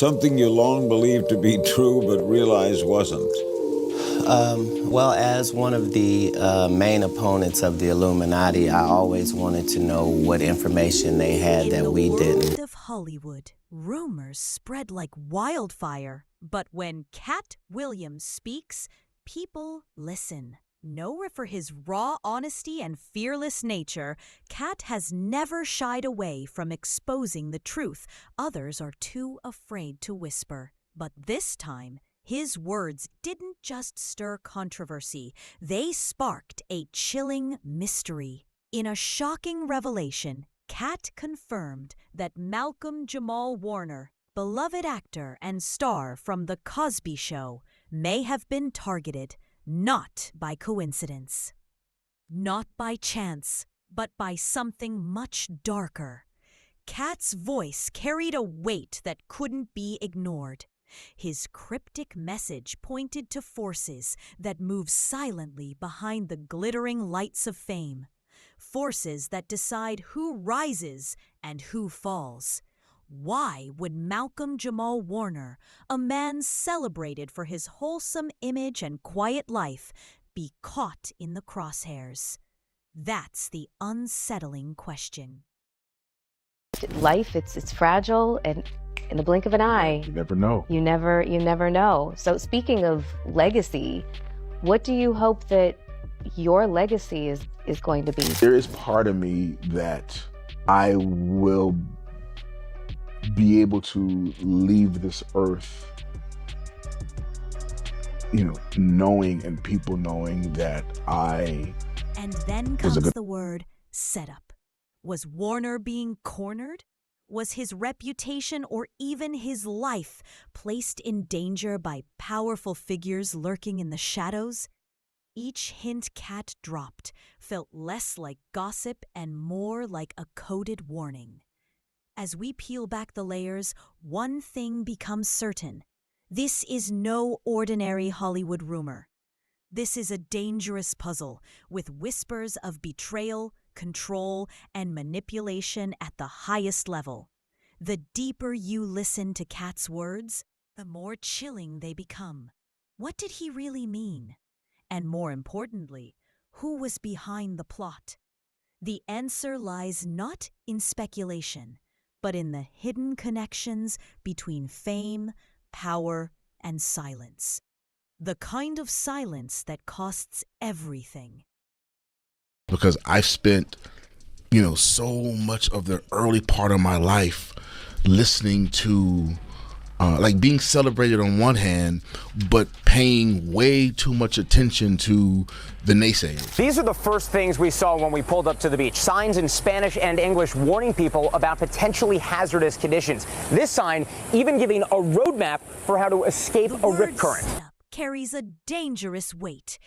Something you long believed to be true but realized wasn't. Well, as one of the main opponents of the Illuminati, I always wanted to know what information they had that we didn't. In the world of Hollywood, rumors spread like wildfire. But when Katt Williams speaks, people listen. Known for his raw honesty and fearless nature, Katt has never shied away from exposing the truth others are too afraid to whisper. But this time, his words didn't just stir controversy, they sparked a chilling mystery. In a shocking revelation, Katt confirmed that Malcolm-Jamal Warner, beloved actor and star from The Cosby Show, may have been targeted, not by coincidence, not by chance, but by something much darker. Katt's voice carried a weight that couldn't be ignored. His cryptic message pointed to forces that move silently behind the glittering lights of fame, forces that decide who rises and who falls. Why would Malcolm-Jamal Warner, a man celebrated for his wholesome image and quiet life, be caught in the crosshairs? That's the unsettling question. Life, it's fragile, and in the blink of an eye, you never know. You never know. So speaking of legacy, what do you hope that your legacy is going to be? There is part of me that I will be able to leave this earth, knowing and people knowing that I And then comes the word setup. Was Warner being cornered? Was his reputation or even his life placed in danger by powerful figures lurking in the shadows? Each hint Katt dropped felt less like gossip and more like a coded warning. As we peel back the layers, one thing becomes certain. This is no ordinary Hollywood rumor. This is a dangerous puzzle with whispers of betrayal, control, and manipulation at the highest level. The deeper you listen to Katt's words, the more chilling they become. What did he really mean? And more importantly, who was behind the plot? The answer lies not in speculation, but in the hidden connections between fame, power, and silence. The kind of silence that costs everything. Because I've spent, so much of the early part of my life listening to, being celebrated on one hand, but paying way too much attention to the naysayers. These are the first things we saw when we pulled up to the beach. Signs in Spanish and English warning people about potentially hazardous conditions. This sign even giving a roadmap for how to escape a rip current. Carries a dangerous weight.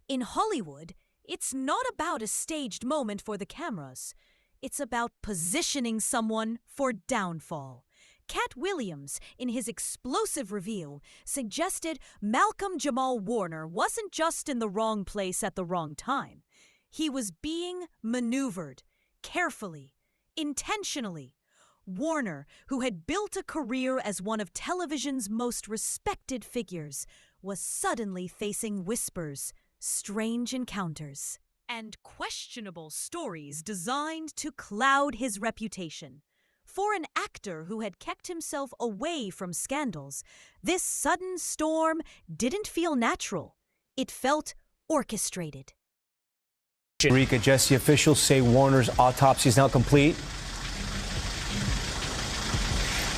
In Hollywood, it's not about a staged moment for the cameras. It's about positioning someone for downfall. Katt Williams, in his explosive reveal, suggested Malcolm-Jamal Warner wasn't just in the wrong place at the wrong time. He was being maneuvered, carefully, intentionally. Warner, who had built a career as one of television's most respected figures, was suddenly facing whispers, strange encounters, and questionable stories designed to cloud his reputation. For an actor who had kept himself away from scandals, this sudden storm didn't feel natural. It felt orchestrated. Rika, Jesse, officials say Warner's autopsy is now complete.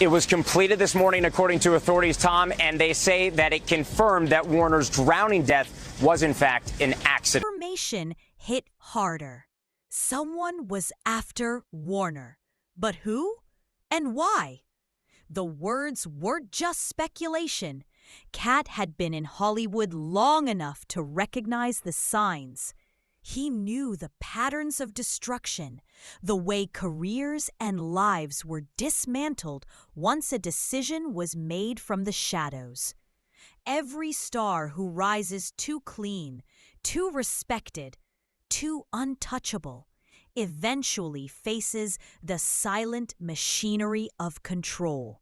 It was completed this morning, according to authorities, Tom, and they say that it confirmed that Warner's drowning death was, in fact, an accident. Information hit harder. Someone was after Warner. But who? And why? The words weren't just speculation. Katt had been in Hollywood long enough to recognize the signs. He knew the patterns of destruction, the way careers and lives were dismantled once a decision was made from the shadows. Every star who rises too clean, too respected, too untouchable, eventually faces the silent machinery of control.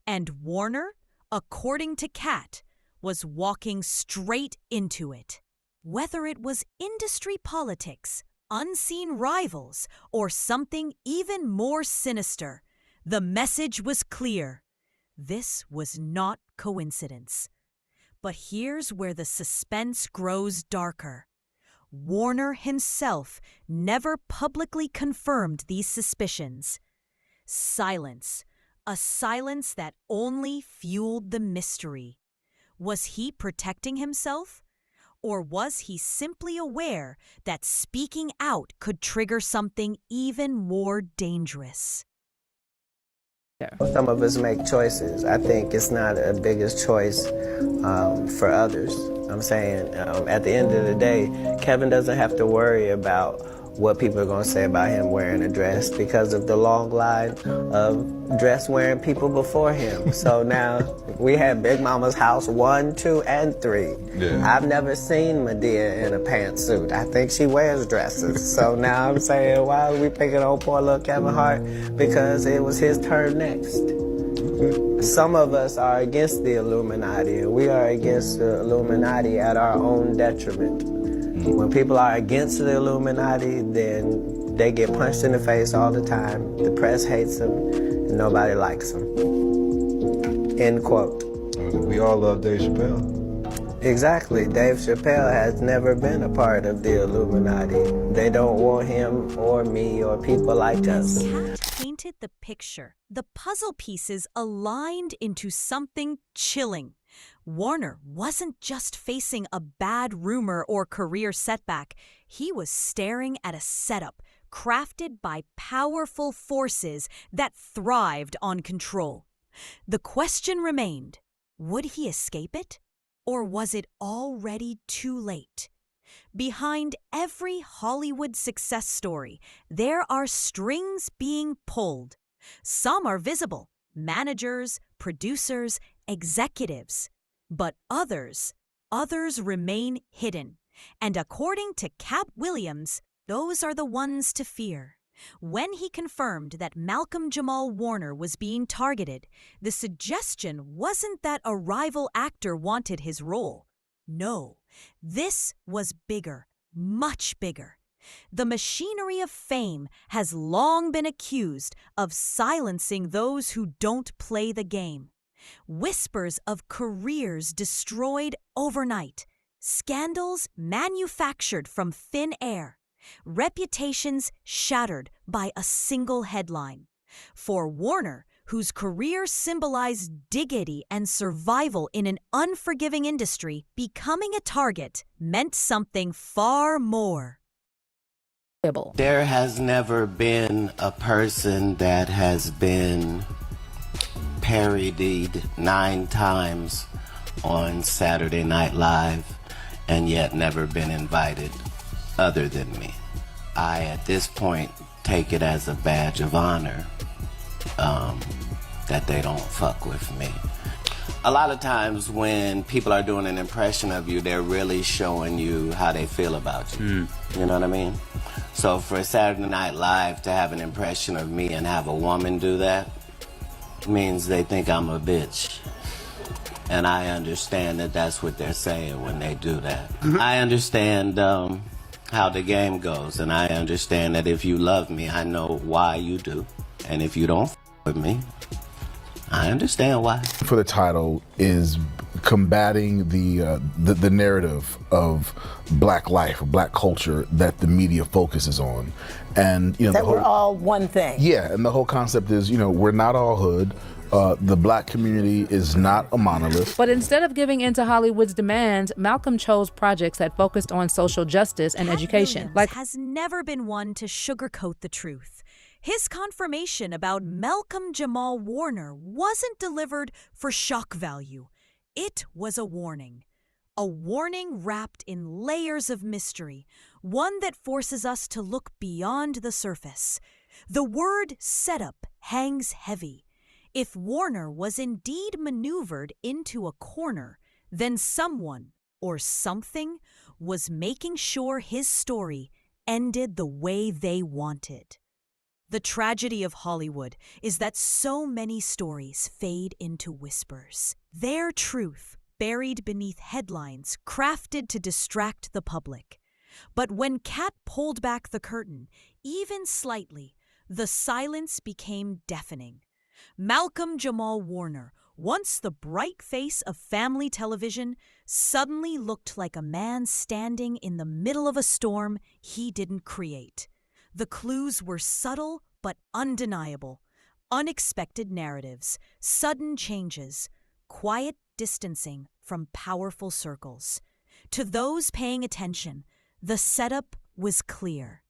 And Warner, according to Katt, was walking straight into it. Whether it was industry politics, unseen rivals, or something even more sinister, the message was clear. This was not coincidence. But here's where the suspense grows darker. Warner himself never publicly confirmed these suspicions. Silence, a silence that only fueled the mystery. Was he protecting himself? Or was he simply aware that speaking out could trigger something even more dangerous? Some of us make choices. I think it's not a biggest choice for others. I'm saying at the end of the day, Kevin doesn't have to worry about what people are going to say about him wearing a dress because of the long line of dress-wearing people before him. So now we have Big Mama's house 1, 2, and 3. Yeah. I've never seen Medea in a pantsuit. I think she wears dresses. So now I'm saying, why are we picking on poor little Kevin Hart? Because it was his turn next. Some of us are against the Illuminati, and we are against the Illuminati at our own detriment. When people are against the Illuminati, then they get punched in the face all the time. The press hates them, and nobody likes them. End quote. We all love Dave Chappelle. Exactly. Dave Chappelle has never been a part of the Illuminati. They don't want him or me or people like us. Katt painted the picture. The puzzle pieces aligned into something chilling. Warner wasn't just facing a bad rumor or career setback. He was staring at a setup crafted by powerful forces that thrived on control. The question remained, would he escape it? Or was it already too late? Behind every Hollywood success story, there are strings being pulled. Some are visible, managers, producers, executives. But others remain hidden. And according to Katt Williams, those are the ones to fear. When he confirmed that Malcolm-Jamal Warner was being targeted, the suggestion wasn't that a rival actor wanted his role. No, this was bigger, much bigger. The machinery of fame has long been accused of silencing those who don't play the game. Whispers of careers destroyed overnight, scandals manufactured from thin air, reputations shattered by a single headline. For Warner, whose career symbolized dignity and survival in an unforgiving industry, becoming a target meant something far more. There has never been a person that has been parodied 9 times on Saturday Night Live and yet never been invited other than me. I, at this point, take it as a badge of honor that they don't fuck with me. A lot of times when people are doing an impression of you, they're really showing you how they feel about you. You know what I mean? So for Saturday Night Live to have an impression of me and have a woman do that means they think I'm a bitch. And I understand that that's what they're saying when they do that. I understand how the game goes, and I understand that if you love me, I know why you do. And if you don't with me, I understand why. For the title is combating the narrative of black life, black culture that the media focuses on, and that we're all one thing. Yeah, and the whole concept is, we're not all hood. The black community is not a monolith. But instead of giving in to Hollywood's demands, Malcolm chose projects that focused on social justice and education. Williams has never been one to sugarcoat the truth. His confirmation about Malcolm-Jamal Warner wasn't delivered for shock value. It was a warning wrapped in layers of mystery, one that forces us to look beyond the surface. The word setup hangs heavy. If Warner was indeed maneuvered into a corner, then someone or something was making sure his story ended the way they wanted. The tragedy of Hollywood is that so many stories fade into whispers. Their truth buried beneath headlines crafted to distract the public. But when Katt pulled back the curtain, even slightly, the silence became deafening. Malcolm-Jamal Warner, once the bright face of family television, suddenly looked like a man standing in the middle of a storm he didn't create. The clues were subtle but undeniable. Unexpected narratives, sudden changes, quiet distancing from powerful circles. To those paying attention, the setup was clear.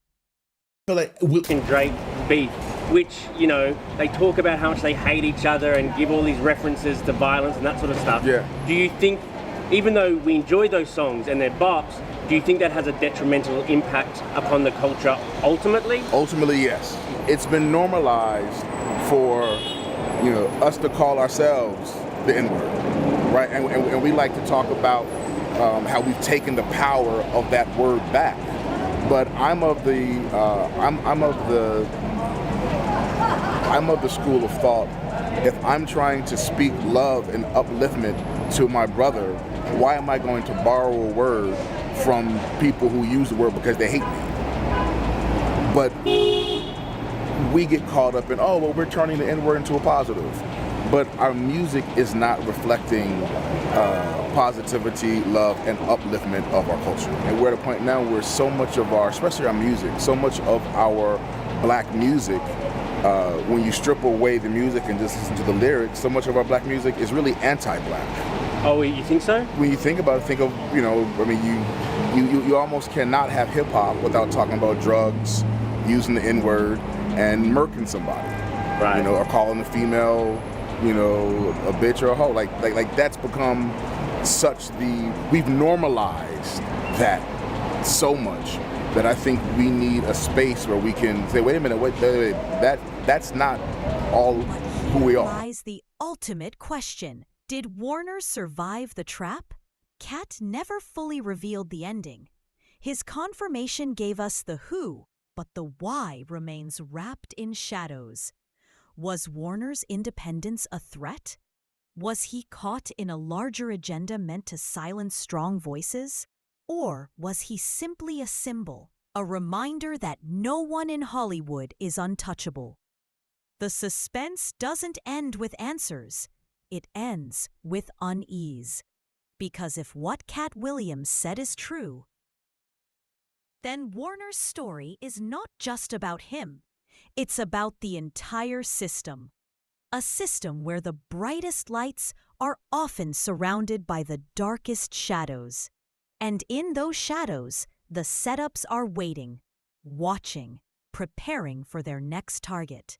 And Drake beef, which, you know, they talk about how much they hate each other and give all these references to violence and that sort of stuff. Yeah. Do you think, even though we enjoy those songs and they're bops, do you think that has a detrimental impact upon the culture ultimately? Ultimately, yes. It's been normalized for, you know, us to call ourselves the N-word, right? And we like to talk about how we've taken the power of that word back. But I'm of the school of thought. If I'm trying to speak love and upliftment to my brother, why am I going to borrow a word from people who use the word because they hate me? But we get caught up in, oh, well, we're turning the N-word into a positive. But our music is not reflecting positivity, love, and upliftment of our culture. And we're at a point now where so much of our, especially our music, so much of our black music, when you strip away the music and just listen to the lyrics, so much of our black music is really anti-black. Oh, you think so? When you think about it, think of, you know, I mean, you almost cannot have hip-hop without talking about drugs, using the N-word, and murking somebody. Right. You know, or calling a female, you know, a bitch or a hoe. Like that's become such we've normalized that so much that I think we need a space where we can say, wait a minute, wait, that's not all who we are. Lies the ultimate question. Did Warner survive the trap? Katt never fully revealed the ending. His confirmation gave us the who, but the why remains wrapped in shadows. Was Warner's independence a threat? Was he caught in a larger agenda meant to silence strong voices? Or was he simply a symbol, a reminder that no one in Hollywood is untouchable? The suspense doesn't end with answers. It ends with unease. Because if what Katt Williams said is true, then Warner's story is not just about him. It's about the entire system. A system where the brightest lights are often surrounded by the darkest shadows. And in those shadows, the setups are waiting, watching, preparing for their next target.